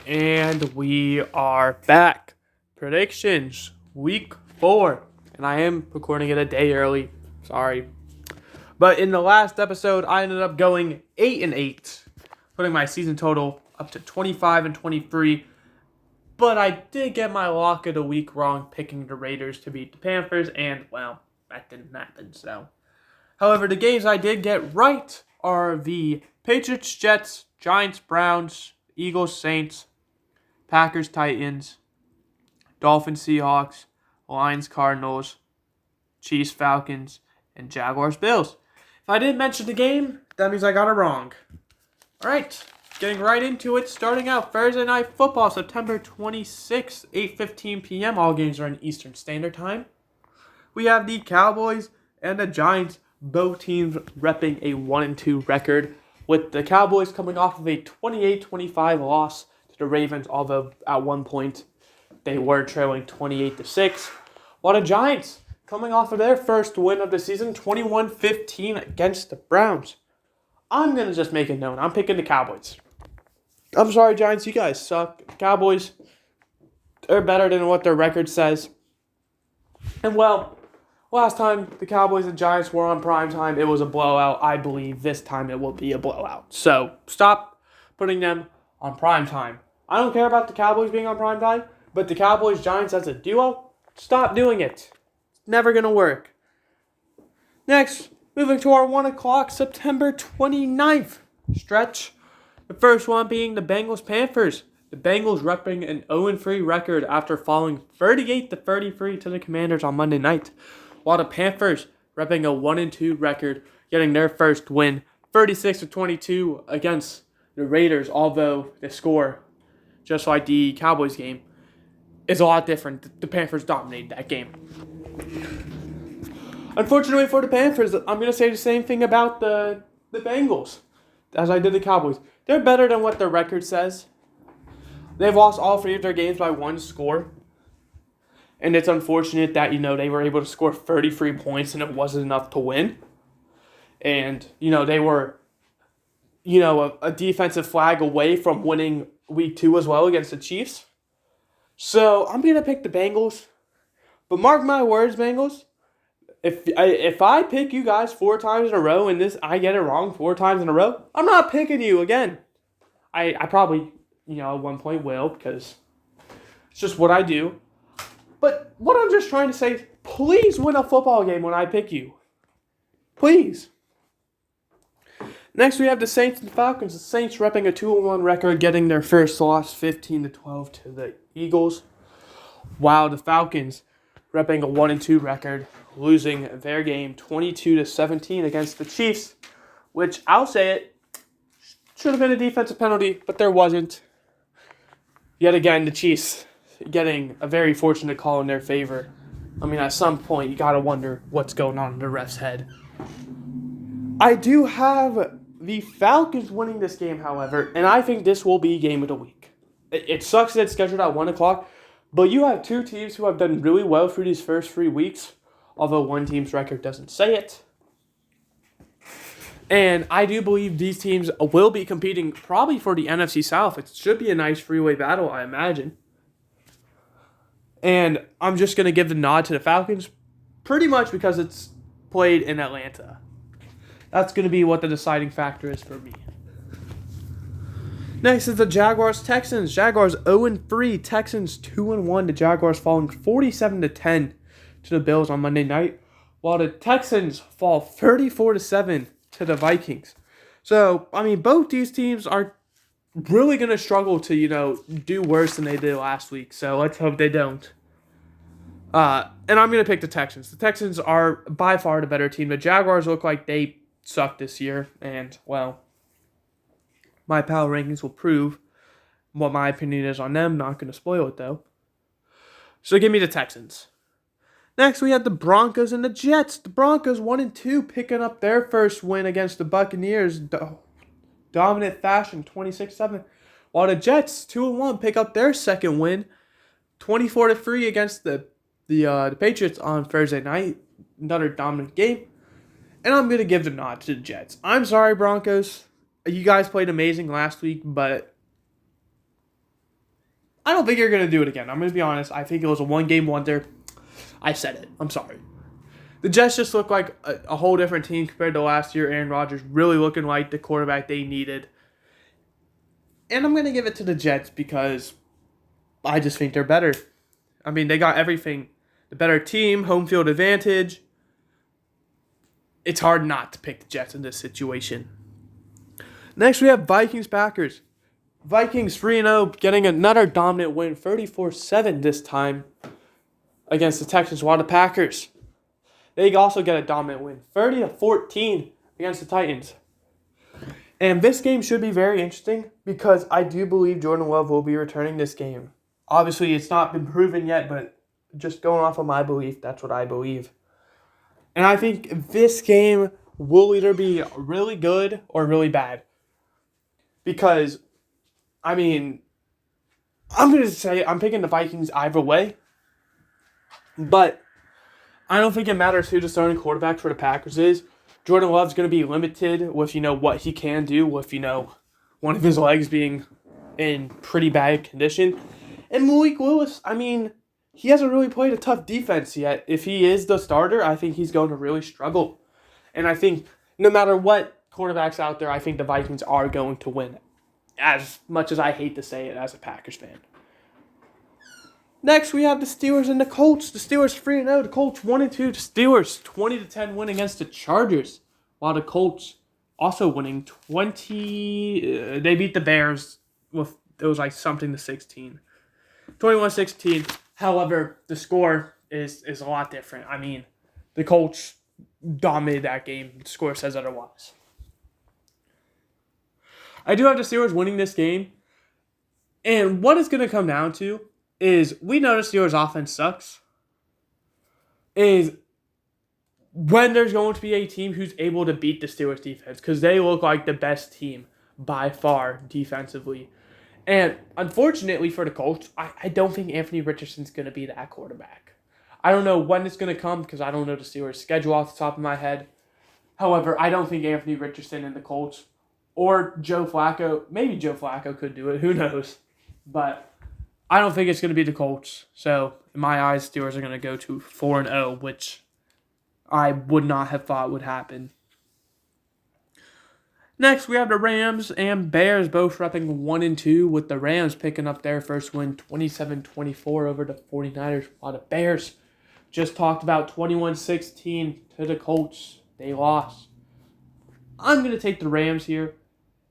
And we are back. Predictions, week 4. And I am recording it a day early. Sorry. But in the last episode, I ended up going 8-8, putting my season total up to 25-23. But I did get my lock of the week wrong, picking the Raiders to beat the Panthers, and, well, that didn't happen, so. However, the games I did get right are the Patriots, Jets, Giants, Browns, Eagles, Saints, Packers, Titans, Dolphins, Seahawks, Lions, Cardinals, Chiefs, Falcons, and Jaguars, Bills. If I didn't mention the game, that means I got it wrong. All right, getting right into it. Starting out Thursday Night Football, September 26th, 8:15 p.m. All games are in Eastern Standard Time. We have the Cowboys and the Giants, both teams repping a 1-2 record, with the Cowboys coming off of a 28-25 loss to the Ravens, although at one point they were trailing 28-6. While the Giants coming off of their first win of the season, 21-15 against the Browns. I'm going to just make it known. I'm picking the Cowboys. I'm sorry, Giants. You guys suck. Cowboys, they're better than what their record says. And, well, last time the Cowboys and Giants were on primetime, it was a blowout. I believe this time it will be a blowout. So, stop putting them on primetime. I don't care about the Cowboys being on primetime, but the Cowboys-Giants as a duo, stop doing it. It's never going to work. Next, moving to our 1 o'clock, September 29th stretch. The first one being the Bengals-Panthers. The Bengals repping an 0-3 record after falling 38-33 to the Commanders on Monday night, while the Panthers repping a 1-2 record, getting their first win, 36-22 against the Raiders, although the score, just like the Cowboys game, is a lot different. The Panthers dominated that game. Unfortunately for the Panthers, I'm going to say the same thing about the Bengals as I did the Cowboys. They're better than what their record says. They've lost all 3 of their games by 1 score. And it's unfortunate that, they were able to score 33 points and it wasn't enough to win. And, they were, a defensive flag away from winning week 2 as well against the Chiefs. So, I'm going to pick the Bengals. But mark my words, Bengals. If I pick you guys 4 times in a row and I get it wrong 4 times in a row, I'm not picking you again. I probably, at one point will, because it's just what I do. But what I'm just trying to say is, please win a football game when I pick you. Please. Next, we have the Saints and Falcons. The Saints repping a 2-1 record, getting their first loss 15-12 to the Eagles. While the Falcons repping a 1-2 record, losing their game 22-17 against the Chiefs, which, I'll say it, should have been a defensive penalty, but there wasn't. Yet again, the Chiefs getting a very fortunate call in their favor. I mean, at some point, you got to wonder what's going on in the ref's head. I do have the Falcons winning this game, however, and I think this will be game of the week. It sucks that it's scheduled at 1 o'clock, but you have 2 teams who have done really well through these first 3 weeks, although one team's record doesn't say it. And I do believe these teams will be competing probably for the NFC South. It should be a nice freeway battle, I imagine. And I'm just going to give the nod to the Falcons pretty much because it's played in Atlanta. That's going to be what the deciding factor is for me. Next is the Jaguars-Texans. Jaguars 0-3, Texans 2-1. The Jaguars falling 47-10 to the Bills on Monday night, while the Texans fall 34-7 to the Vikings. So, both these teams are really going to struggle to, do worse than they did last week. So, let's hope they don't. And I'm going to pick the Texans. The Texans are by far the better team. The Jaguars look like they suck this year. And, well, my power rankings will prove what my opinion is on them. Not going to spoil it, though. So, give me the Texans. Next, we have the Broncos and the Jets. The Broncos 1-2, picking up their first win against the Buccaneers. Dominant fashion, 26-7. While the Jets, 2-1, pick up their second win, 24-3 against the Patriots on Thursday night. Another dominant game. And I'm going to give the nod to the Jets. I'm sorry, Broncos. You guys played amazing last week, but I don't think you're going to do it again. I'm going to be honest. I think it was a one-game wonder. I said it. I'm sorry. The Jets just look like a whole different team compared to last year. Aaron Rodgers really looking like the quarterback they needed. And I'm going to give it to the Jets because I just think they're better. I mean, they got everything. The better team, home field advantage. It's hard not to pick the Jets in this situation. Next, we have Vikings-Packers. Vikings 3-0, getting another dominant win, 34-7 this time against the Texans, while the Packers, they also get a dominant win, 30-14 against the Titans. And this game should be very interesting because I do believe Jordan Love will be returning this game. Obviously, it's not been proven yet, but just going off of my belief, that's what I believe. And I think this game will either be really good or really bad. Because, I mean, I'm going to say I'm picking the Vikings either way. But I don't think it matters who the starting quarterback for the Packers is. Jordan Love's going to be limited with, what he can do with, one of his legs being in pretty bad condition. And Malik Willis, I mean, he hasn't really played a tough defense yet. If he is the starter, I think he's going to really struggle. And I think no matter what quarterbacks out there, I think the Vikings are going to win. As much as I hate to say it as a Packers fan. Next, we have the Steelers and the Colts. The Steelers 3-0, the Colts 1-2. The Steelers 20-10 win against the Chargers, while the Colts also winning 20. They beat the Bears with it was like something to 16, 21-16. However, the score is a lot different. I mean, the Colts dominated that game. The score says otherwise. I do have the Steelers winning this game, and what it's going to come down to is we know the Steelers' offense sucks. Is when there's going to be a team who's able to beat the Steelers' defense because they look like the best team by far defensively. And unfortunately for the Colts, I don't think Anthony Richardson's going to be that quarterback. I don't know when it's going to come because I don't know the Steelers' schedule off the top of my head. However, I don't think Anthony Richardson and the Colts or Joe Flacco, maybe Joe Flacco could do it, who knows. But I don't think it's going to be the Colts. So, in my eyes, Steelers are going to go to 4-0, which I would not have thought would happen. Next, we have the Rams and Bears both repping 1-2, with the Rams picking up their first win 27-24 over the 49ers, while the Bears just talked about 21-16 to the Colts. They lost. I'm going to take the Rams here,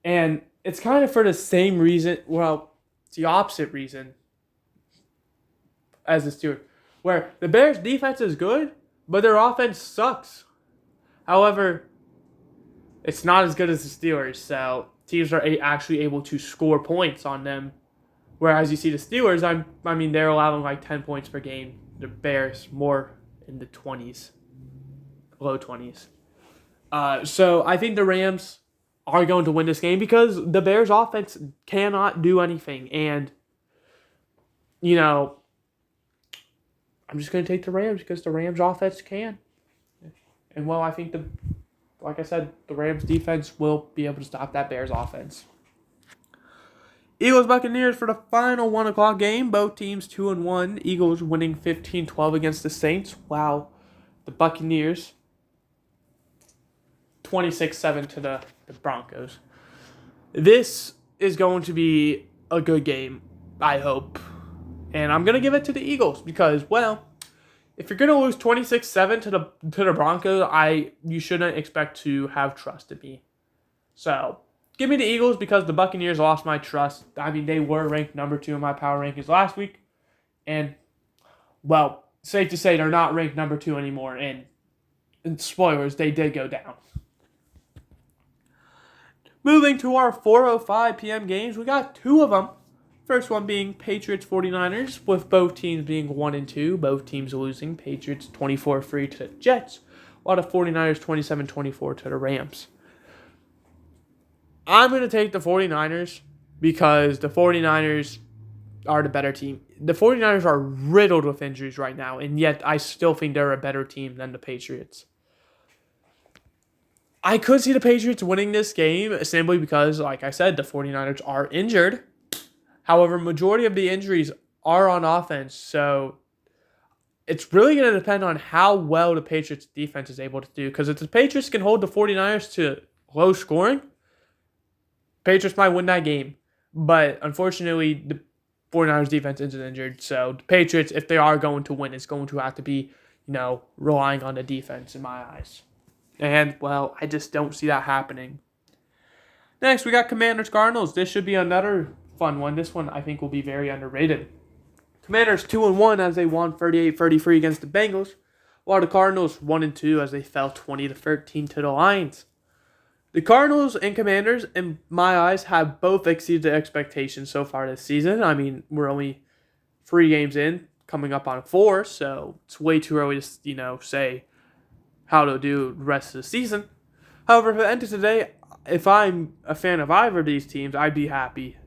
and it's kind of for the same reason, well, it's the opposite reason as the Steelers, where the Bears' defense is good, but their offense sucks. However, it's not as good as the Steelers, so teams are actually able to score points on them. Whereas you see the Steelers, I mean, they're allowing like 10 points per game. The Bears more in the 20s, low 20s. So I think the Rams are going to win this game because the Bears' offense cannot do anything. And, I'm just going to take the Rams because the Rams' offense can. And, well, I think like I said, the Rams defense will be able to stop that Bears offense. Eagles-Buccaneers for the final 1 o'clock game. Both teams 2-1. Eagles winning 15-12 against the Saints, while the Buccaneers 26-7 to the Broncos. This is going to be a good game, I hope. And I'm going to give it to the Eagles because, well, if you're going to lose 26-7 to the Broncos, you shouldn't expect to have trust in me. So, give me the Eagles because the Buccaneers lost my trust. I mean, they were ranked number 2 in my power rankings last week. And, well, safe to say they're not ranked number 2 anymore. And spoilers, they did go down. Moving to our 4:05 p.m. games, we got 2 of them. First one being Patriots-49ers, with both teams being 1-2, both teams losing. Patriots 24-3 to the Jets, while the 49ers 27-24 to the Rams. I'm going to take the 49ers because the 49ers are the better team. The 49ers are riddled with injuries right now, and yet I still think they're a better team than the Patriots. I could see the Patriots winning this game simply because, like I said, the 49ers are injured. However, majority of the injuries are on offense, so it's really going to depend on how well the Patriots defense is able to do. Because if the Patriots can hold the 49ers to low scoring, Patriots might win that game. But unfortunately, the 49ers defense isn't injured. So the Patriots, if they are going to win, it's going to have to be, relying on the defense in my eyes. And, well, I just don't see that happening. Next, we got Commanders-Cardinals. This should be another fun one. This one, I think, will be very underrated. Commanders 2-1 as they won 38-33 against the Bengals, while the Cardinals 1-2 as they fell 20-13 to the Lions. The Cardinals and Commanders, in my eyes, have both exceeded the expectations so far this season. I mean, we're only 3 games in, coming up on 4, so it's way too early to, say how they'll do the rest of the season. However, at the end of the day, if I'm a fan of either of these teams, I'd be happy.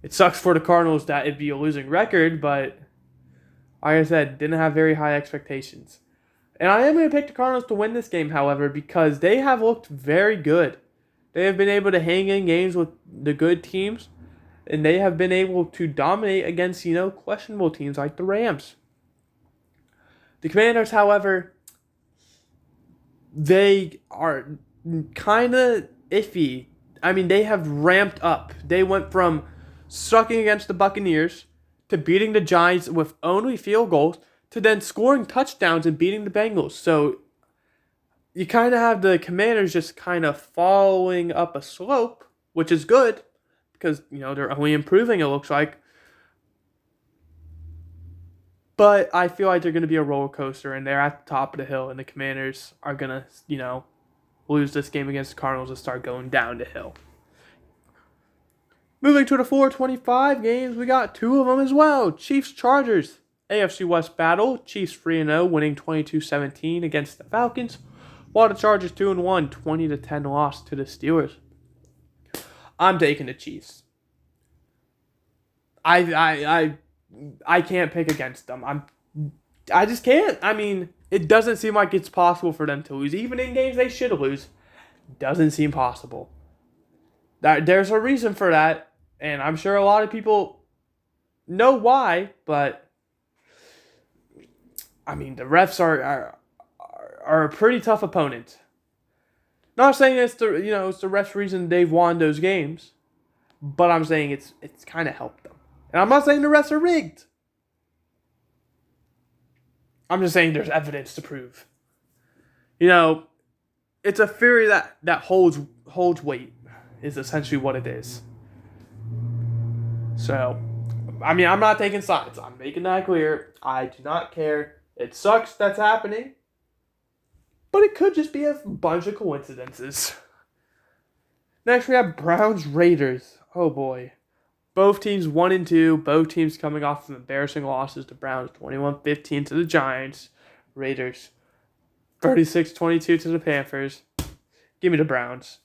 It sucks for the Cardinals that it'd be a losing record, but like I said, didn't have very high expectations. And I am going to pick the Cardinals to win this game, however, because they have looked very good. They have been able to hang in games with the good teams, and they have been able to dominate against, questionable teams like the Rams. The Commanders, however, they are kind of iffy. I mean, they have ramped up. They went from sucking against the Buccaneers to beating the Giants with only field goals to then scoring touchdowns and beating the Bengals. So you kind of have the Commanders just kind of following up a slope, which is good because, they're only improving, it looks like. But I feel like they're going to be a roller coaster, and they're at the top of the hill, and the Commanders are going to, lose this game against the Cardinals and start going down the hill. Moving to the 4:25 games, we got 2 of them as well. Chiefs-Chargers, AFC West battle. Chiefs 3-0, winning 22-17 against the Falcons, while the Chargers 2-1, 20-10 loss to the Steelers. I'm taking the Chiefs. I can't pick against them. I just can't. I mean, it doesn't seem like it's possible for them to lose. Even in games they should lose, doesn't seem possible. There's a reason for that, and I'm sure a lot of people know why, but I mean, the refs are a pretty tough opponent. Not saying it's the refs' reason they've won those games, but I'm saying it's kind of helped them. And I'm not saying the refs are rigged. I'm just saying there's evidence to prove. It's a theory that holds weight, is essentially what it is. So, I mean, I'm not taking sides. I'm making that clear. I do not care. It sucks that's happening. But it could just be a bunch of coincidences. Next, we have Browns-Raiders. Oh, boy. Both teams 1-2. Both teams coming off of embarrassing losses. The Browns 21-15 to the Giants. Raiders 36-22 to the Panthers. Give me the Browns.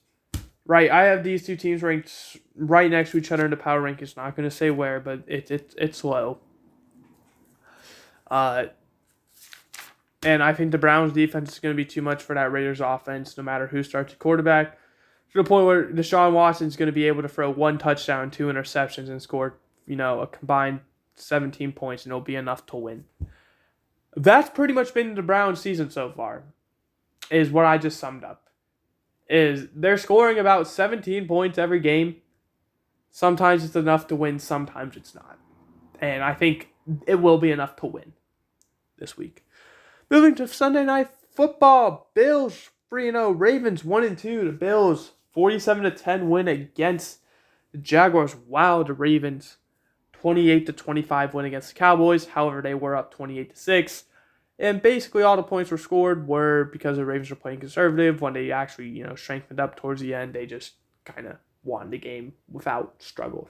Right, I have these two teams ranked right next to each other in the power rankings. Not going to say where, but it's low. And I think the Browns defense is going to be too much for that Raiders offense, no matter who starts at quarterback. To the point where Deshaun Watson is going to be able to throw 1 touchdown, 2 interceptions, and score, a combined 17 points, and it'll be enough to win. That's pretty much been the Browns season so far, is what I just summed up. Is they're scoring about 17 points every game. Sometimes it's enough to win, sometimes it's not. And I think it will be enough to win this week. Moving to Sunday Night Football. Bills 3-0. Ravens 1-2. The Bills 47-10 win against the Jaguars. Wow, the Ravens 28-25 win against the Cowboys. However, they were up 28-6. And basically all the points were scored were because the Ravens were playing conservative. When they actually, strengthened up towards the end, they just kind of won the game without struggle.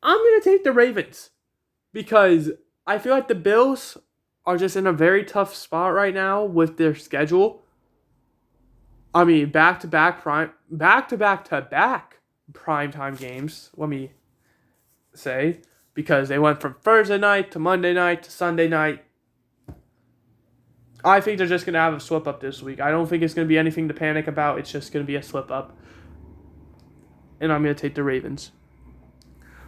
I'm going to take the Ravens because I feel like the Bills are just in a very tough spot right now with their schedule. I mean, back-to-back primetime games, let me say, because they went from Thursday night to Monday night to Sunday night. I think they're just going to have a slip-up this week. I don't think it's going to be anything to panic about. It's just going to be a slip-up. And I'm going to take the Ravens.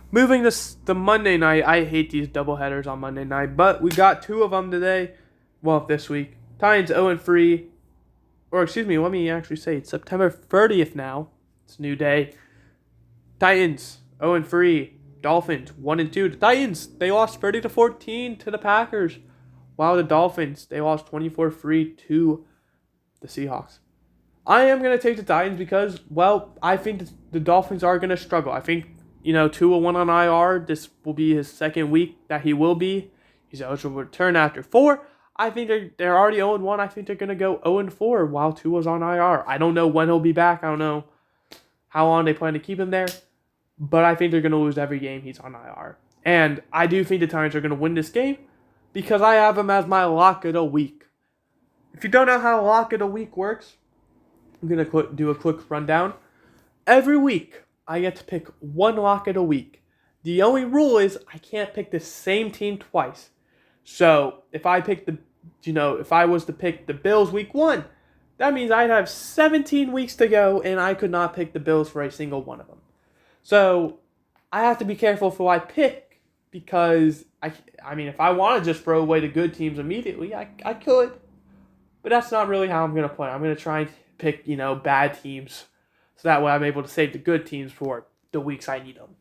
Moving to the Monday night, I hate these doubleheaders on Monday night, but we got two of them today. Well, this week. Titans 0-3. Or excuse me, let me actually say it's September 30th now. It's a new day. Titans 0-3. Dolphins 1-2. The Titans, they lost 30-14 to the Packers. While the Dolphins, they lost 24-3 to the Seahawks. I am going to take the Titans because, well, I think the Dolphins are going to struggle. I think, Tua went on IR. This will be his second week that he will be. He's eligible to return after 4. I think they're already 0-1. I think they're going to go 0-4 while Tua's on IR. I don't know when he'll be back. I don't know how long they plan to keep him there. But I think they're going to lose every game he's on IR. And I do think the Titans are going to win this game because I have him as my lock of the week. If you don't know how lock of the week works, I'm going to do a quick rundown. Every week, I get to pick one lock of the week. The only rule is I can't pick the same team twice. So if I pick if I was to pick the Bills week 1, that means I'd have 17 weeks to go and I could not pick the Bills for a single one of them. So I have to be careful for what I pick because I mean if I want to just throw away the good teams immediately, I could. But that's not really how I'm going to play. I'm going to try and pick, bad teams. So that way I'm able to save the good teams for the weeks I need them.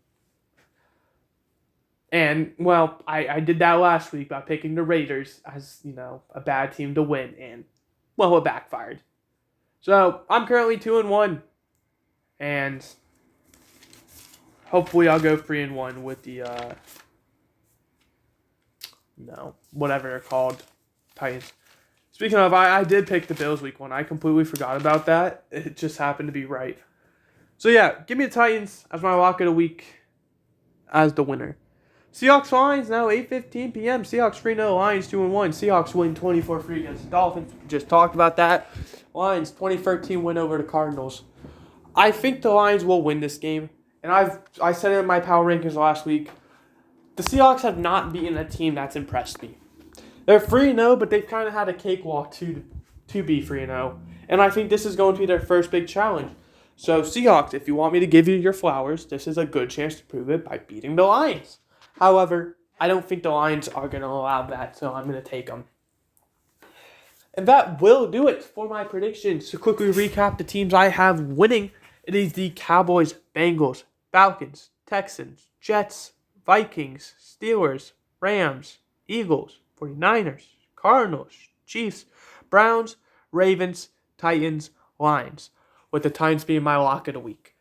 And, well, I did that last week by picking the Raiders as, a bad team to win. And, well, it backfired. So, I'm currently 2-1. And hopefully I'll go 3-1 with the, whatever they're called, Titans. Speaking of, I did pick the Bills week 1. I completely forgot about that. It just happened to be right. So, yeah, give me the Titans as my lock of the week as the winner. Seahawks Lions now 8:15 p.m. Seahawks 3-0. Lions 2-1. Seahawks win 24-3 against the Dolphins. We just talked about that. Lions 2013 win over the Cardinals. I think the Lions will win this game. And I said it in my power rankings last week. The Seahawks have not beaten a team that's impressed me. They're 3-0, but they've kind of had a cakewalk to be 3-0. And I think this is going to be their first big challenge. So, Seahawks, if you want me to give you your flowers, this is a good chance to prove it by beating the Lions. However, I don't think the Lions are going to allow that, so I'm going to take them. And that will do it for my predictions. To quickly recap the teams I have winning, it is the Cowboys, Bengals, Falcons, Texans, Jets, Vikings, Steelers, Rams, Eagles, 49ers, Cardinals, Chiefs, Browns, Ravens, Titans, Lions, with the Titans being my lock of the week.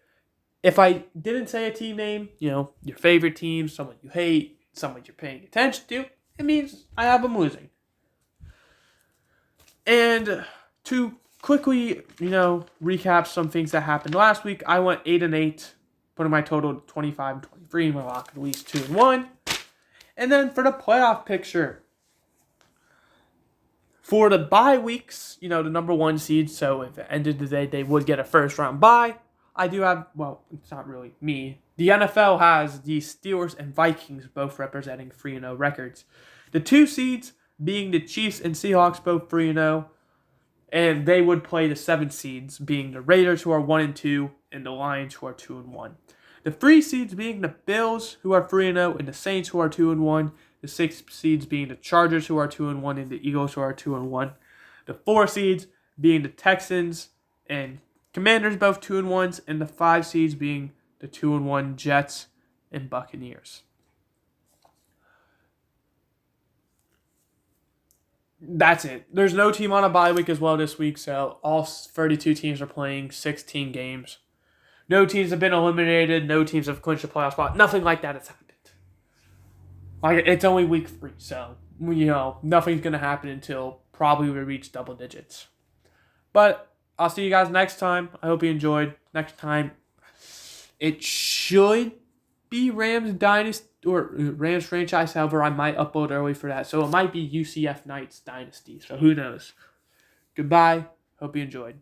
If I didn't say a team name, your favorite team, someone you hate, someone you're paying attention to, it means I have them losing. And to quickly, recap some things that happened last week, I went 8-8, putting my total to 25-23, my lock of the week 2-1. And then for the playoff picture, for the bye weeks, the number 1 seed, so if at the end of the day they would get a first round bye, I do have, well, it's not really me. The NFL has the Steelers and Vikings both representing 3-0 records. The 2 seeds being the Chiefs and Seahawks both 3-0. And they would play the 7 seeds being the Raiders who are 1-2 and the Lions who are 2-1. The 3 seeds being the Bills who are 3-0 and the Saints who are 2-1. The 6 seeds being the Chargers who are 2-1 and the Eagles who are 2-1. The 4 seeds being the Texans and Commanders both 2-1s, and the 5 seeds being the 2-1 Jets and Buccaneers. That's it. There's no team on a bye week as well this week, so all 32 teams are playing 16 games. No teams have been eliminated. No teams have clinched a playoff spot. Nothing like that has happened. It's only week 3, so nothing's gonna happen until probably we reach double digits. But I'll see you guys next time. I hope you enjoyed. Next time, it should be Rams Dynasty or Rams franchise. However, I might upload early for that. So it might be UCF Knights Dynasty. So who knows? Goodbye. Hope you enjoyed.